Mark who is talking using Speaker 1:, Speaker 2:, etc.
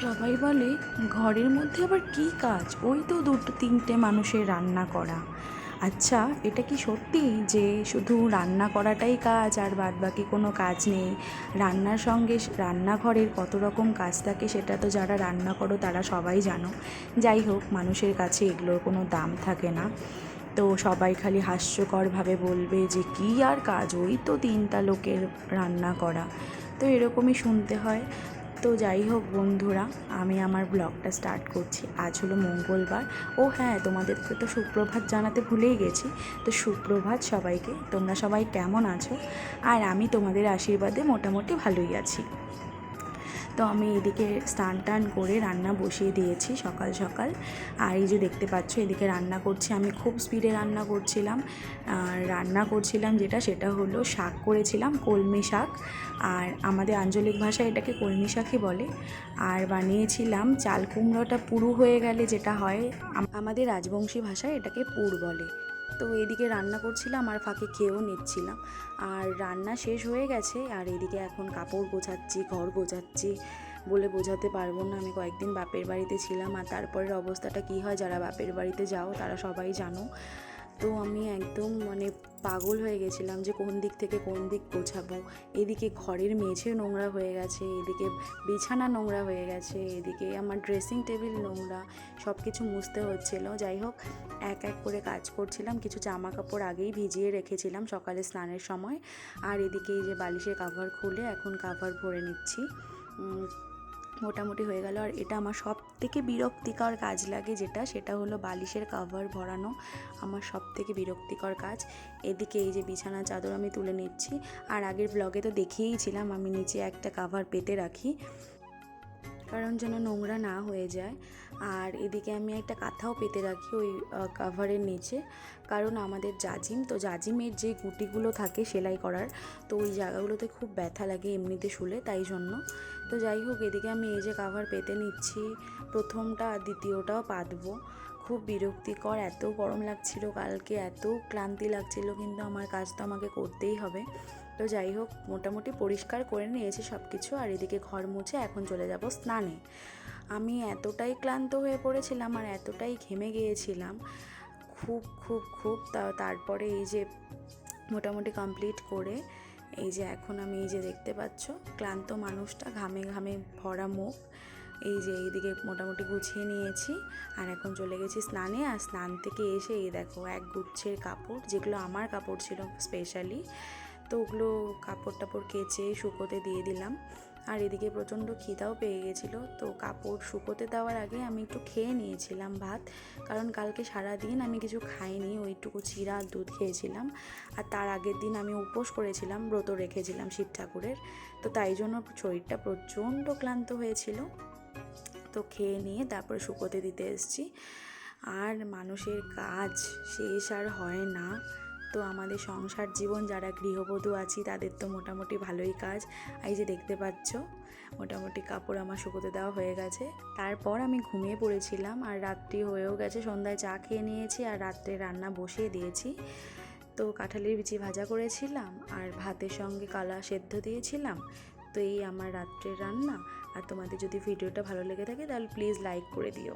Speaker 1: সবাই বলে ঘরের মধ্যে আবার কী কাজ, ওই তো দুটো তিনটে মানুষের রান্না করা। আচ্ছা, এটা কি সত্যি যে শুধু রান্না করাটাই কাজ আর বাদবাকি কোনো কাজ নেই? রান্নার সঙ্গে রান্নাঘরের কত রকম কাজ থাকে সেটা তো যারা রান্না করো তারা সবাই জানো। যাই হোক, মানুষের কাছে এগুলোর কোনো দাম থাকে না। তো সবাই খালি হাস্যকরভাবে বলবে যে কী আর কাজ, ওই তো তিনটা লোকের রান্না করা। তো এরকমই শুনতে হয়। তো যাই হোক বন্ধুরা, আমি আমার ব্লগটা স্টার্ট করছি। আজ হলো মঙ্গলবার। ও হ্যাঁ, তোমাদেরকে তো সুপ্রভাত জানাতে ভুলেই গেছি। তো সুপ্রভাত সবাইকে। তোমরা সবাই কেমন আছো? আর আমি তোমাদের আশীর্বাদে মোটামুটি ভালোই আছি। তো আমি এদিকে স্নান টান করে রান্না বসিয়ে দিয়েছি সকাল সকাল। আর এই যে দেখতে পাচ্ছ এদিকে রান্না করছি, আমি খুব স্পিডে রান্না করছিলাম। আর রান্না করছিলাম সেটা হলো শাক করেছিলাম, কলমি শাক। আর আমাদের আঞ্চলিক ভাষায় এটাকে কলমি শাকই বলে। আর বানিয়েছিলাম চাল কুমড়োটা পুরু হয়ে গেলে যেটা হয়, আমাদের রাজবংশী ভাষায় এটাকে পুর বলে। তো এদিকে রান্না করছিলাম আর ফাঁকে খেয়েও নিচ্ছিলাম। আর রান্না শেষ হয়ে গেছে, আর এদিকে এখন কাপড় গোছাচ্ছি, ঘর গোছাচ্ছি। বলে বোঝাতে পারবো না। আমি কয়েকদিন বাপের বাড়িতে ছিলাম, আর তারপরের অবস্থাটা কী হয় যারা বাপের বাড়িতে যাও তারা সবাই জানো। তো আমি একদম পাগল হয়ে গেছিলাম যে কোন দিক থেকে কোন দিক গোছাবো। এদিকে ঘরের মেঝে নোংরা হয়ে গেছে, এদিকে বিছানা নোংরা হয়ে গেছে, এদিকে আমার ড্রেসিং টেবিল নোংরা, সব কিছু মুছতে হচ্ছিল। যাই হোক, এক এক করে কাজ করছিলাম। কিছু জামা কাপড় আগেই ভিজিয়ে রেখেছিলাম সকালে স্নানের সময়। আর এদিকে এই যে বালিশের কাভার খুলে এখন কাভার ভরে নিচ্ছি। মোটামুটি হয়ে গেল। আর এটা আমার সব থেকে বিরক্তিকর কাজ লাগে, সেটা হলো বালিশের কাভার ভরানো। আমার সব থেকে বিরক্তিকর কাজ। এদিকে এই যে বিছানার চাদর আমি তুলে নিচ্ছি। আর আগের ব্লগে তো দেখিয়েইছিলাম আমি নিচে একটা কাভার পেতে রাখি, কারণ যেন নোংরা না হয়ে যায়। আর এদিকে আমি একটা কাঁথাও পেতে রাখি ওই কাভারের নিচে, কারণ আমাদের জাজিমের যে গুটিগুলো থাকে সেলাই করার, তো ওই জায়গাগুলোতে খুব ব্যথা লাগে এমনিতে শুলে, তাই জন্য। তো যাই হোক, এদিকে আমি এই যে কাভার পেতে নিচ্ছি, প্রথমটা আর দ্বিতীয়টাও পাতবো। খুব বিরক্তিকর, এত গরম লাগছিল কালকে, এত ক্লান্তি লাগছিল, কিন্তু আমার কাজ তো আমাকে করতেই হবে। তো যাই হোক, মোটামুটি পরিষ্কার করে নিয়েছি সব কিছু। আর এদিকে ঘর মুছে এখন চলে যাব স্নানে। আমি এতটাই ক্লান্ত হয়ে পড়েছিলাম আর এতটাই ঘেমে গিয়েছিলাম, খুব খুব খুব তারপরে এই যে মোটামুটি কমপ্লিট করে এই যে এখন আমি এই যে দেখতে পাচ্ছ ক্লান্ত মানুষটা, ঘামে ঘামে ভরা মুখ, এই যে এইদিকে মোটামুটি গুছিয়ে নিয়েছি। আর এখন চলে গেছি স্নানে। আর স্নান থেকে এসে এই দেখো এক গুচ্ছের কাপড়, যেগুলো আমার কাপড় ছিল স্পেশালি, তো ওগুলো কাপড় টাপড় কেচে শুকোতে দিয়ে দিলাম। আর এদিকে প্রচণ্ড খিদাও পেয়ে গেছিলো, তো কাপড় শুকোতে দেওয়ার আগে আমি একটু খেয়ে নিয়েছিলাম ভাত, কারণ কালকে সারাদিন আমি কিছু খাইনি, ওইটুকু চিড়া আর দুধ খেয়েছিলাম। আর তার আগের দিন আমি উপোস করেছিলাম, ব্রত রেখেছিলাম শিব ঠাকুরের, তো তাই জন্য শরীরটা প্রচণ্ড ক্লান্ত হয়েছিল। তো খেয়ে নিয়ে তারপরে শুকোতে দিতে এসেছি। আর মানুষের কাজ শেষ আর হয় না। তো আমাদের সংসার জীবন যারা গৃহবধূ আছি তাদের তো মোটামুটি ভালোই কাজ। এই যে দেখতে পাচ্ছ মোটামুটি কাপড় আমার শুকোতে দেওয়া হয়ে গেছে। তারপর আমি ঘুমিয়ে পড়েছিলাম, আর রাত্রি হয়েও গেছে, সন্ধ্যায় চা খেয়ে নিয়েছি আর রাত্রে রান্না বসিয়ে দিয়েছি। তো কাঁঠালের বিচি ভাজা করেছিলাম আর ভাতের সঙ্গে কলা সেদ্ধ দিয়েছিলাম। তো এই আমার রাত্রের রান্না। আর তোমাদের যদি ভিডিওটা ভালো লেগে থাকে তাহলে প্লিজ লাইক করে দিও।